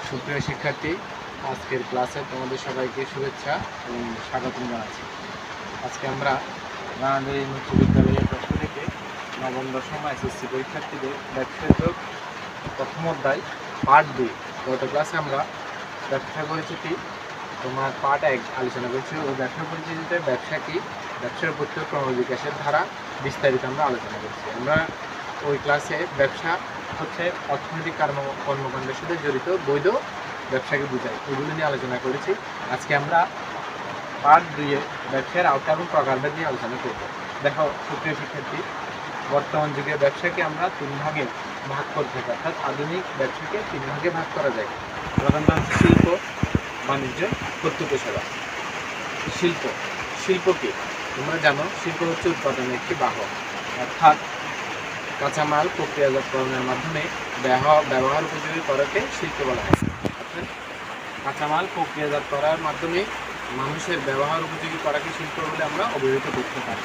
সুপ্রিয় শিক্ষার্থী, আজকের ক্লাসে তোমাদের সবাইকে শুভেচ্ছা এবং স্বাগতম জানাচ্ছি। আজকে আমরা রানাডারি উচ্চ বিদ্যালয়ের পক্ষ থেকে নবম দশম এসএসসি পরীক্ষার্থীদের ব্যবসায় যোগ প্রথম অধ্যায় পার্ট 2 গত ক্লাসে আমরা ব্যবসা পরিচিতি তোমার পার্ট 1 আলোচনা করেছি। ওই ব্যবসা পরিচিতিতে ব্যবসা কি, ব্যবসার প্রত্যেক ক্রমবিকাশের ধারা বিস্তারিত আমরা আলোচনা করেছি। আমরা ওই ক্লাসে ব্যবসা হচ্ছে অর্থনৈতিক কর্মকাণ্ডের সাথে জড়িত বৈধ ব্যবসাকে বোঝায়, এগুলো নিয়ে আলোচনা করেছি। আজকে আমরা পার্ট 2 ব্যবসার আওতা এবং প্রকারভেদ নিয়ে আলোচনা করব। দেখো সুপ্রিয় শিক্ষার্থী, বর্তমান যুগে ব্যবসাকে আমরা 3 ভাগে ভাগ করতে থাকি, অর্থাৎ আধুনিক ব্যবসাকে 3 ভাগে ভাগ করা যায়। প্রথমত হচ্ছে শিল্প, বাণিজ্য, প্রত্যক্ষ সেবা। শিল্প কি তোমরা জানো? শিল্প হচ্ছে উৎপাদনের একটি বাহক, অর্থাৎ কাঁচামাল প্রক্রিয়াজাতকরণের মাধ্যমে ব্যবহার উপযোগী করাকে শিল্প বলা হয়। অর্থাৎ কাঁচামাল প্রক্রিয়াজাত করার মাধ্যমে মানুষের ব্যবহার উপযোগী করাকে শিল্প বলে আমরা অভিহিত করতে পারি।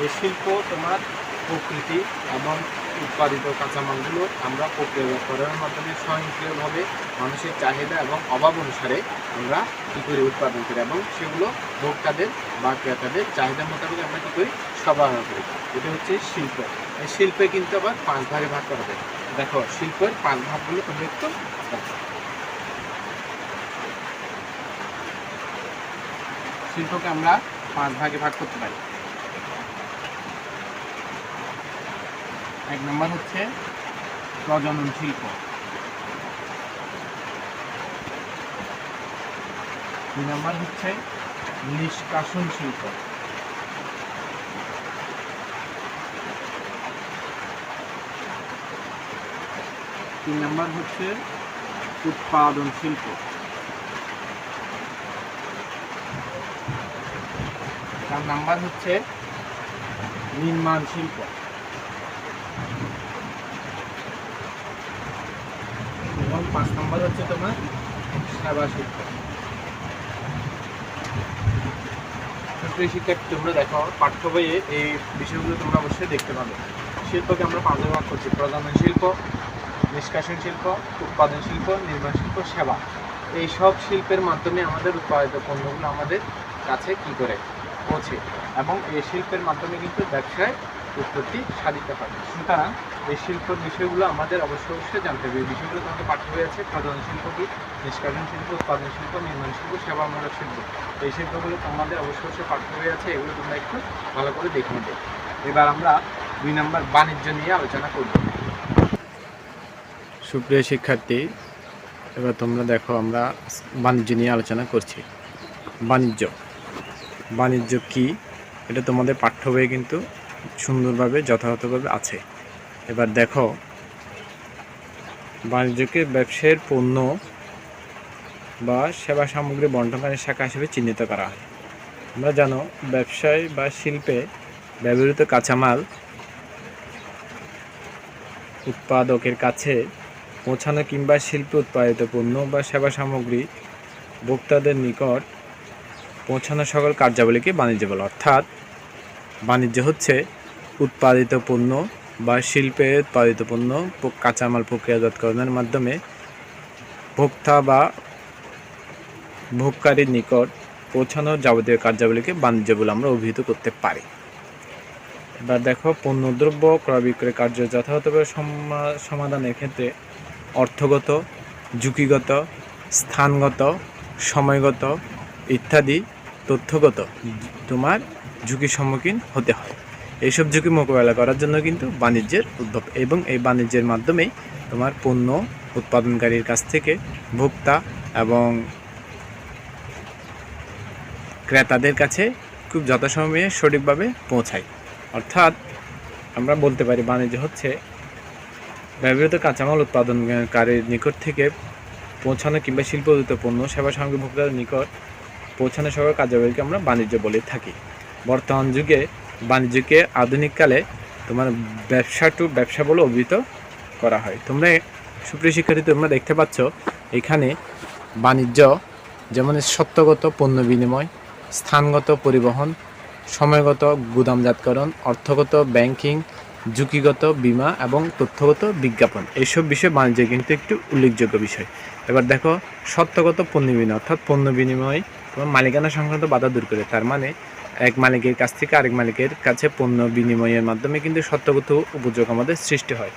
এই শিল্প তোমার প্রকৃতি এবং উৎপাদিত কাঁচামালগুলো আমরা প্রক্রিয়াজাত করার মাধ্যমে স্বয়ংক্রিয়ভাবে মানুষের চাহিদা এবং অভাব অনুসারে আমরা কী করে উৎপাদন করি এবং সেগুলো ভোক্তাদের বা ক্রেতাদের চাহিদা মোতাবেক আমরা কী করি সরবরাহ করি। এটা হচ্ছে শিল্প। এই শিল্পে কিন্তু আবার 5 ভাগে ভাগ করা যায়। দেখো শিল্পের 5 ভাগগুলো তোমরা একটু শিল্পকে আমরা 5 ভাগে ভাগ করতে পারি। 1 নম্বর হচ্ছে প্রজনন শিল্প, 2 নম্বর হচ্ছে নিষ্কাশন শিল্প, 3 নম্বর হচ্ছে উৎপাদন শিল্প, 4 নম্বর হচ্ছে নির্মাণ শিল্প এবং 5 নম্বর হচ্ছে তোমার সেবা শিল্প। শিক্ষার্থী, তোমরা দেখো পাঠ্য বইয়ে এই বিষয়গুলো তোমরা অবশ্যই দেখতে পাবে। শিল্পকে আমরা 5 ভাগ করছি: প্রজনন শিল্প, নিষ্কাশন শিল্প, উৎপাদন শিল্প, নির্মাণ শিল্প, সেবা। এই সব শিল্পের মাধ্যমে আমাদের উৎপাদিত পণ্যগুলো আমাদের কাছে কি করে পৌঁছে এবং এই শিল্পের মাধ্যমে কিন্তু ব্যবসায় উৎপত্তি সাধিত হয়। সুতরাং এই শিল্পের বিষয়গুলো আমাদের অবশ্যই জানতে হবে। এই বিষয়গুলো তোমাদের পাঠ্য বই আছে। প্রজনন শিল্প কি, নিষ্কাশন শিল্প, উৎপাদন শিল্প, নির্মাণ শিল্প, সেবামূলক শিল্প। এই শিল্পগুলো তোমাদের অবশ্যই পাঠ্য বই আছে, এগুলো তোমরা একটু ভালো করে দেখে নেবে। এবার আমরা 2 নম্বর বাণিজ্য নিয়ে আলোচনা করব। সুপ্রিয় শিক্ষার্থী, এবার তোমরা দেখো আমরা বাণিজ্য নিয়ে আলোচনা করছি। বাণিজ্য কি, এটা তোমাদের পাঠ্য বইয়ে কিন্তু সুন্দরভাবে যথাযথভাবে আছে। এবার দেখো, বাণিজ্যকে ব্যবসায়ের পণ্য বা সেবা সামগ্রী বণ্টনকারী শাখা হিসেবে চিহ্নিত করা হয়। আমরা জানো ব্যবসায় বা শিল্পে ব্যবহৃত কাঁচামাল উৎপাদকের কাছে পৌঁছানো কিংবা শিল্পে উৎপাদিত পণ্য বা সেবা সামগ্রী ভোক্তাদের নিকট পৌঁছানো সকল কার্যাবলীকে বাণিজ্য বলে। অর্থাৎ বাণিজ্য হচ্ছে উৎপাদিত পণ্য বা শিল্পে উৎপাদিত পণ্য কাঁচামাল প্রক্রিয়াজাতকরণের মাধ্যমে ভোক্তা বা ভোগকারীর নিকট পৌঁছানোর যাবতীয় কার্যাবলীকে বাণিজ্য বলে আমরা অভিহিত করতে পারি। এবার দেখো, পণ্যদ্রব্য ক্রয় বিক্রয় কার্য যথাযথভাবে সমাধানের ক্ষেত্রে অর্থগত, ঝুঁকিগত, স্থানগত, সময়গত ইত্যাদি তথ্যগত তোমার ঝুঁকির সম্মুখীন হতে হয়। এইসব ঝুঁকি মোকাবেলা করার জন্য কিন্তু বাণিজ্যের উদ্ভব এবং এই বাণিজ্যের মাধ্যমেই তোমার পণ্য উৎপাদনকারীর কাছ থেকে ভোক্তা এবং ক্রেতাদের কাছে খুব যথাসময়ে সঠিকভাবে পৌঁছায়। অর্থাৎ আমরা বলতে পারি বাণিজ্য হচ্ছে ব্যবহৃত কাঁচামাল উৎপাদনকারীর নিকট থেকে পৌঁছানো কিংবা শিল্পোৎপাদিত পণ্য সেবা সামগ্রী ভোক্তাদের নিকট পৌঁছানো সকল কার্যাবলীকে আমরা বাণিজ্য বলে থাকি। বর্তমান যুগে বাণিজ্যকে আধুনিককালে তোমার ব্যবসা বলে অভিহিত করা হয়। তোমরা সুপ্রিয় শিক্ষার্থী, তোমরা দেখতে পাচ্ছ এখানে বাণিজ্য যেমন সত্যগত পণ্য বিনিময়, স্থানগত পরিবহন, সময়গত গুদামজাতকরণ, অর্থগত ব্যাংকিং, ঝুঁকিগত বীমা এবং তথ্যগত বিজ্ঞাপন, এইসব বিষয় বাণিজ্যে কিন্তু একটু উল্লেখযোগ্য বিষয়। এবার দেখো সত্যগত পণ্য বিনিময়, অর্থাৎ পণ্য বিনিময় তোমার মালিকানা সংক্রান্ত বাধা দূর করে। তার মানে এক মালিকের কাছ থেকে আরেক মালিকের কাছে পণ্য বিনিময়ের মাধ্যমে কিন্তু সত্যগত উপযোগ আমাদের সৃষ্টি হয়।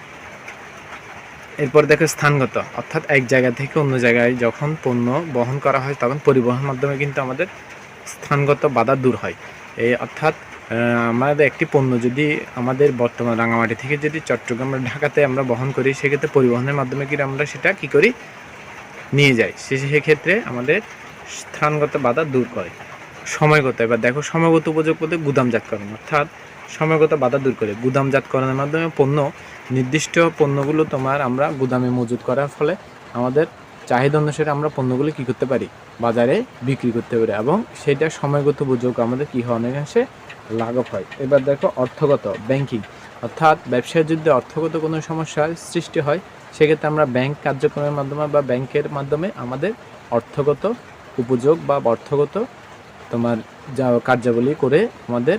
এরপর দেখো স্থানগত, অর্থাৎ এক জায়গা থেকে অন্য জায়গায় যখন পণ্য বহন করা হয় তখন পরিবহন মাধ্যমে কিন্তু আমাদের স্থানগত বাধা দূর হয়। এই অর্থাৎ আমাদের একটি পণ্য যদি আমাদের বর্তমান রাঙামাটি থেকে যদি চট্টগ্রাম ঢাকাতে আমরা বহন করি, সেক্ষেত্রে পরিবহনের মাধ্যমে কিন্তু আমরা সেটা কী করি, নিয়ে যাই। সেক্ষেত্রে আমাদের স্থানগত বাধা দূর করে। সময়গত, এবার দেখো সময়গত উপযোগ বলতে গুদামজাতকরণ, অর্থাৎ সময়গত বাধা দূর করে। গুদামজাতকরণের মাধ্যমে পণ্য নির্দিষ্ট পণ্যগুলো আমরা গুদামে মজুত করার ফলে আমাদের চাহিদা অনুসারে আমরা পণ্যগুলো কী করতে পারি, বাজারে বিক্রি করতে পারি, এবং সেটা সময়গত উপযোগ আমাদের কী হয়, অনেকাংশে লাঘব হয়। এবার দেখো অর্থগত, ব্যাংকিং, অর্থাৎ ব্যবসায় যদি অর্থগত কোনো সমস্যার সৃষ্টি হয়, সেক্ষেত্রে আমরা ব্যাংক কার্যক্রমের মাধ্যমে বা ব্যাংকের মাধ্যমে আমাদের অর্থগত উপযোগ বা অর্থগত যা কার্যাবলী করে আমাদের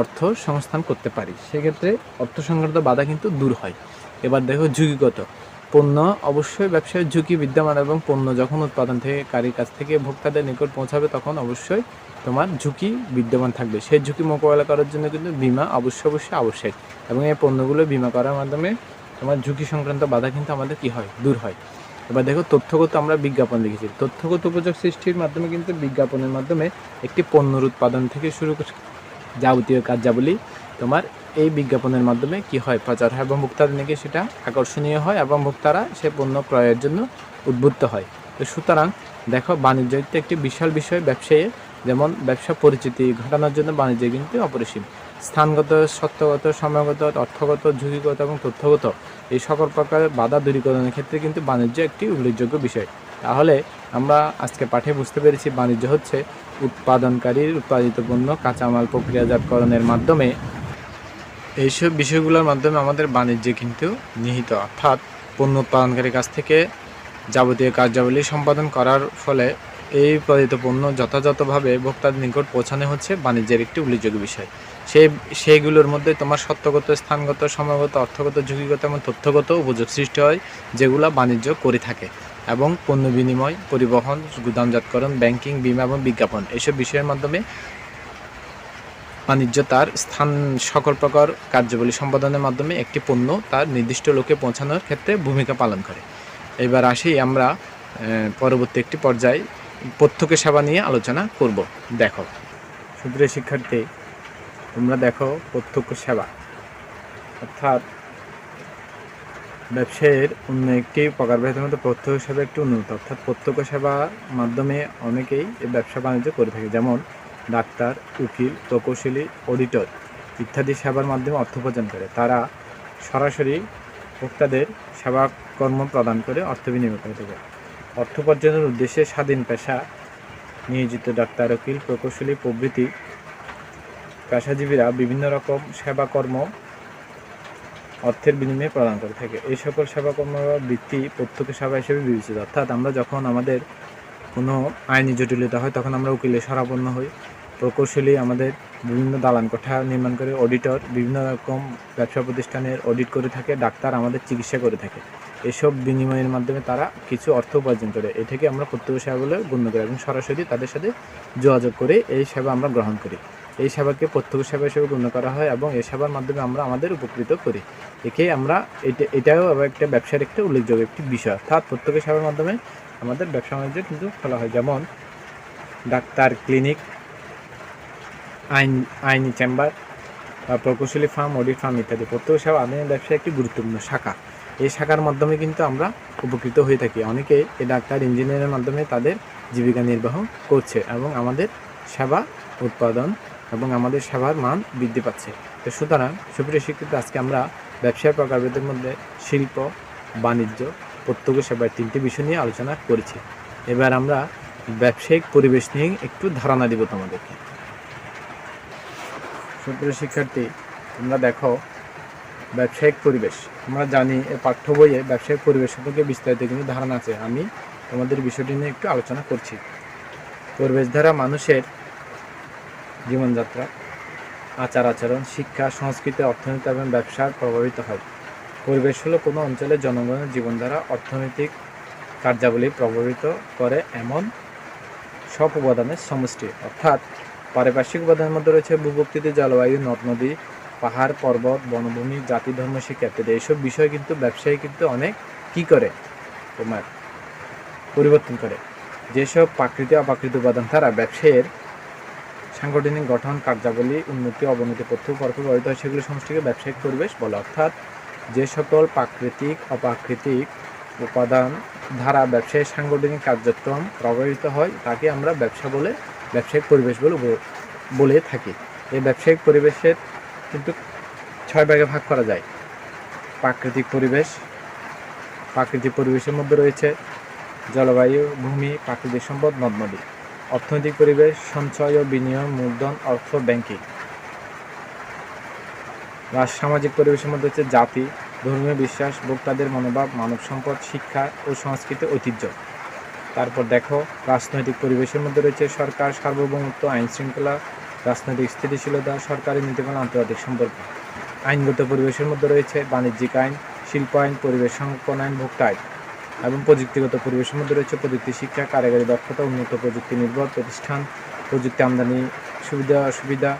অর্থ সংস্থান করতে পারি। সেক্ষেত্রে অর্থ সংক্রান্ত বাধা কিন্তু দূর হয়। এবার দেখো ঝুঁকিগত পণ্য, অবশ্যই ব্যবসায় ঝুঁকি বিদ্যমান, এবং পণ্য যখন উৎপাদন থেকে কারীর কাছ থেকে ভোক্তাদের নিকট পৌঁছাবে তখন অবশ্যই ঝুঁকি বিদ্যমান থাকবে। সেই ঝুঁকি মোকাবেলা করার জন্য কিন্তু বিমা অবশ্যই আবশ্যক, এবং এই পণ্যগুলো বিমা করার মাধ্যমে ঝুঁকি সংক্রান্ত বাধা কিন্তু আমাদের কী হয়, দূর হয়। এবার দেখো তথ্যগত, আমরা বিজ্ঞাপন লিখেছি। তথ্যগত উপযোগ সৃষ্টির মাধ্যমে কিন্তু বিজ্ঞাপনের মাধ্যমে একটি পণ্যর উৎপাদন থেকে শুরু করে যাবতীয় কার্যাবলী এই বিজ্ঞাপনের মাধ্যমে কি হয়, প্রচার হয়, এবং ভোক্তাদের নিকে সেটা আকর্ষণীয় হয়, এবং ভোক্তারা সে পণ্য ক্রয়ের জন্য উদ্বুদ্ধ হয়। তো সুতরাং দেখো বাণিজ্য একটি বিশাল বিষয়। ব্যবসায়ী যেমন ব্যবসা পরিচিতি ঘটানোর জন্য বাণিজ্য কিন্তু অপরিসীম। স্থানগত, সত্যগত, সময়গত, অর্থগত, ঝুঁকিগত এবং তথ্যগত এই সকল প্রকারের বাধা দূরীকরণের ক্ষেত্রে কিন্তু বাণিজ্য একটি উল্লেখযোগ্য বিষয়। তাহলে আমরা আজকে পাঠে বুঝতে পেরেছি বাণিজ্য হচ্ছে উৎপাদনকারীর উৎপাদিত পণ্য কাঁচামাল প্রক্রিয়াজাতকরণের মাধ্যমে, এইসব বিষয়গুলোর মাধ্যমে আমাদের বাণিজ্যে কিন্তু নিহিত, অর্থাৎ পণ্য উৎপাদনকারীর কাছ থেকে যাবতীয় কার্যাবলী সম্পাদন করার ফলে এই উৎপাদিত পণ্য যথাযথভাবে ভোক্তাদের নিকট পৌঁছানো হচ্ছে বাণিজ্যের একটি উল্লেখযোগ্য বিষয়। সেইগুলোর মধ্যে স্থানগত, সময়গত, অর্থগত, ঝুঁকিগত এবং তথ্যগত উপযোগ সৃষ্টি হয়, যেগুলো বাণিজ্য করে থাকে, এবং পণ্য বিনিময়, পরিবহন, গুদামজাতকরণ, ব্যাংকিং, বীমা এবং বিজ্ঞাপন এইসব বিষয়ের মাধ্যমে বাণিজ্য তার স্থান সকল প্রকার কার্যাবলী সম্পাদনের মাধ্যমে একটি পণ্য তার নির্দিষ্ট লোকে পৌঁছানোর ক্ষেত্রে ভূমিকা পালন করে। এবার আসি আমরা পরবর্তী একটি পর্যায়ে প্রত্যক্ষ সেবা নিয়ে আলোচনা করব। দেখো সুপ্রিয় শিক্ষার্থী, তোমরা দেখো প্রত্যক্ষ সেবা অর্থাৎ ব্যবসায়ের অন্য একটি প্রকারভেদের মধ্যে প্রত্যক্ষ সেবা একটি উন্নত, অর্থাৎ প্রত্যক্ষ সেবার মাধ্যমে অনেকেই এই ব্যবসা বাণিজ্য করে থাকে, যেমন ডাক্তার, উকিল, প্রকৌশলী, অডিটর ইত্যাদি সেবার মাধ্যমে অর্থ উপার্জন করে। তারা সরাসরি ভোক্তাদের সেবা কর্ম প্রদান করে অর্থ বিনিয়োগ করে থাকে। অর্থ উপার্জনের উদ্দেশ্যে স্বাধীন পেশা নিয়োজিত ডাক্তার, উকিল, প্রকৌশলী প্রভৃতি পেশাজীবীরা বিভিন্ন রকম সেবা কর্ম অর্থের বিনিময়ে প্রদান করে থাকে। এই সকল সেবা কর্ম বৃত্তি প্রত্যক্ষ সেবা হিসেবে বিবেচিত। অর্থাৎ আমরা যখন আমাদের কোনো আইনি জটিলতা হয় তখন আমরা উকিলের শরণাপন্ন হই, প্রকৌশলী আমাদের বিভিন্ন দালান কোঠা নির্মাণ করে, অডিটর বিভিন্ন রকম ব্যবসা প্রতিষ্ঠানের অডিট করে থাকে, ডাক্তার আমাদের চিকিৎসা করে থাকে। এসব বিনিময়ের মাধ্যমে তারা কিছু অর্থ উপার্জন করে, এটাকে আমরা প্রত্যক্ষ সেবা বলে গণ্য করি, এবং সরাসরি তাদের সাথে যোগাযোগ করে এই সেবা আমরা গ্রহণ করি। এই সেবাকে প্রত্যক্ষ সেবা হিসেবে গণ্য করা হয়, এবং এই সেবার মাধ্যমে আমরা আমাদের উপকৃত করি। একে আমরা এটাও একটা ব্যবসার একটা উল্লেখযোগ্য একটি বিষয়। অর্থাৎ প্রত্যক্ষ সেবার মাধ্যমে আমাদের ব্যবসা বাণিজ্য কিন্তু খোলা হয়, যেমন ডাক্তার, ক্লিনিক, আইনি চেম্বার, প্রকৌশলী ফার্ম, অডিট ফার্ম ইত্যাদি। প্রত্যক্ষ সেবা আধুনিক ব্যবসায় একটি গুরুত্বপূর্ণ শাখা। এই শাখার মাধ্যমে কিন্তু আমরা উপকৃত হয়ে থাকি। অনেকে এই ডাক্তার, ইঞ্জিনিয়ারের মাধ্যমে তাদের জীবিকা নির্বাহ করছে, এবং আমাদের সেবা উৎপাদন এবং আমাদের সেবার মান বৃদ্ধি পাচ্ছে। তো সুতরাং সুপ্রিয় শিক্ষিত, আজকে আমরা ব্যবসার প্রকারভেদের মধ্যে শিল্প, বাণিজ্য, প্রত্যক্ষ সেবার তিনটি বিষয় নিয়ে আলোচনা করেছি। এবার আমরা ব্যবসায়িক পরিবেশ নিয়ে একটু ধারণা দিব তোমাদেরকে। সুপ্রিয় শিক্ষার্থী, তোমরা দেখো ব্যবসায়িক পরিবেশ, আমরা জানি এই পাঠ্য বইয়ে ব্যবসায়িক পরিবেশ সম্পর্কে বিস্তারিত কিন্তু ধারণা আছে। আমি তোমাদের বিষয়টি নিয়ে একটু আলোচনা করছি। পরিবেশ দ্বারা মানুষের জীবনযাত্রা, আচার আচরণ, শিক্ষা, সংস্কৃতি, অর্থনীতি এবং ব্যবসা প্রভাবিত হয়। পরিবেশ হলো কোনো অঞ্চলের জনগণের জীবনধারা, অর্থনৈতিক কার্যাবলী প্রভাবিত করে এমন সব উপাদানের সমষ্টি। অর্থাৎ পারিপার্শ্বিক উপাদানের মধ্যে রয়েছে ভূপ্রকৃতি, জলবায়ু, নদ নদী, পাহাড় পর্বত, বনভূমি, জাতি, ধর্ম, শিক্ষা ইত্যাদি। এইসব বিষয় কিন্তু ব্যবসায়ী কিন্তু অনেক কী করে তোমার পরিবর্তন করে। যেসব প্রাকৃতিক অপ্রাকৃতিক উপাদান দ্বারা ব্যবসায়ের সাংগঠনিক গঠন, কার্যাবলী, উন্নতি অবনতি পরস্পর প্রভাবিত হয় সেগুলো সমষ্টিকে ব্যবসায়িক পরিবেশ বলে। অর্থাৎ যে সকল প্রাকৃতিক অপ্রাকৃতিক উপাদান দ্বারা ব্যবসায়িক সাংগঠনিক কার্যক্রম প্রভাবিত হয় তাকে আমরা ব্যবসায়িক পরিবেশ বলে থাকি। এই ব্যবসায়িক পরিবেশের কিন্তু 6 ভাগে ভাগ করা যায়। প্রাকৃতিক পরিবেশের মধ্যে রয়েছে জলবায়ু, ভূমি, প্রাকৃতিক সম্পদ, নদ নদী। অর্থনৈতিক পরিবেশ, সঞ্চয় ও বিনিয়োগ, মূলধন, অর্থ, ব্যাংকিং। সামাজিক পরিবেশের মধ্যে হচ্ছে জাতি, ধর্মীয় বিশ্বাস, ভোক্তাদের মনোভাব, মানব সম্পদ, শিক্ষা ও সংস্কৃতি, ঐতিহ্য। তারপর দেখো রাজনৈতিক পরিবেশের মধ্যে রয়েছে সরকার, সার্বভৌমত্ব, আইন শৃঙ্খলা, রাজনৈতিক স্থিতিশীলতা, সরকারি নীতিমালা, আন্তর্জাতিক সম্পর্ক। আইনগত পরিবেশের মধ্যে রয়েছে বাণিজ্যিক আইন, শিল্প আইন, পরিবেশ সংরক্ষণ আইন, ভোক্তা আইন। এবং প্রযুক্তিগত পরিবেশের মধ্যে রয়েছে প্রযুক্তি শিক্ষা, কারিগরি দক্ষতা, উন্নত প্রযুক্তি নির্ভর প্রতিষ্ঠান, প্রযুক্তি আমদানি, সুবিধা অসুবিধা,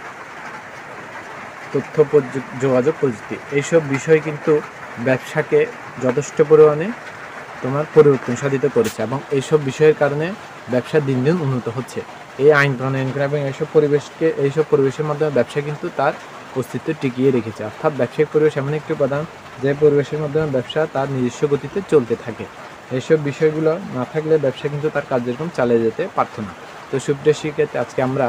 তথ্য যোগাযোগ প্রযুক্তি। এইসব বিষয় কিন্তু ব্যবসাকে যথেষ্ট পরিমাণে তোমার পরিবর্তন সাধিত করেছে এবং এইসব বিষয়ের কারণে ব্যবসা দিন দিন উন্নত হচ্ছে। এই আইন প্রণয়ন করে এবং এইসব পরিবেশের মাধ্যমে ব্যবসা কিন্তু তার অস্তিত্ব টিকিয়ে রেখেছে। অর্থাৎ ব্যবসায়িক পরিবেশ এমন একটি উপাদান যে পরিবেশের মাধ্যমে ব্যবসা তার নিজস্ব গতিতে চলতে থাকে। এইসব বিষয়গুলো না থাকলে ব্যবসা কিন্তু তার কার্যক্রম চালিয়ে যেতে পারত না। তো সুপ্রিয় শিক্ষার্থী, আজকে আমরা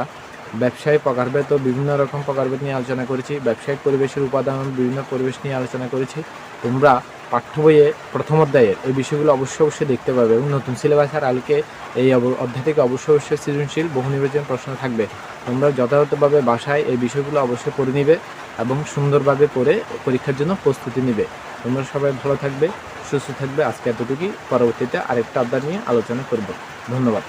ব্যবসায়িক প্রকারভেদ ও বিভিন্ন রকম প্রকারভেদ নিয়ে আলোচনা করেছি। ব্যবসায়িক পরিবেশের উপাদান বিভিন্ন পরিবেশ নিয়ে আলোচনা করেছি। তোমরা পাঠ্য বইয়ে প্রথম অধ্যায়ের এই বিষয়গুলো অবশ্যই দেখতে পাবে এবং নতুন সিলেবাসের আলোকে এই অধ্যায় থেকে অবশ্যই সৃজনশীল বহু নির্বাচন প্রশ্ন থাকবে। তোমরা যথাযথভাবে বাসায় এই বিষয়গুলো অবশ্যই পড়ে নিবে এবং সুন্দরভাবে পড়ে পরীক্ষার জন্য প্রস্তুতি নিবে। তোমরা সবাই ভালো থাকবে, সুস্থ থাকবে। আজকে এতটুকুই, পরবর্তীতে আরেকটা অধ্যায় নিয়ে আলোচনা করব। ধন্যবাদ।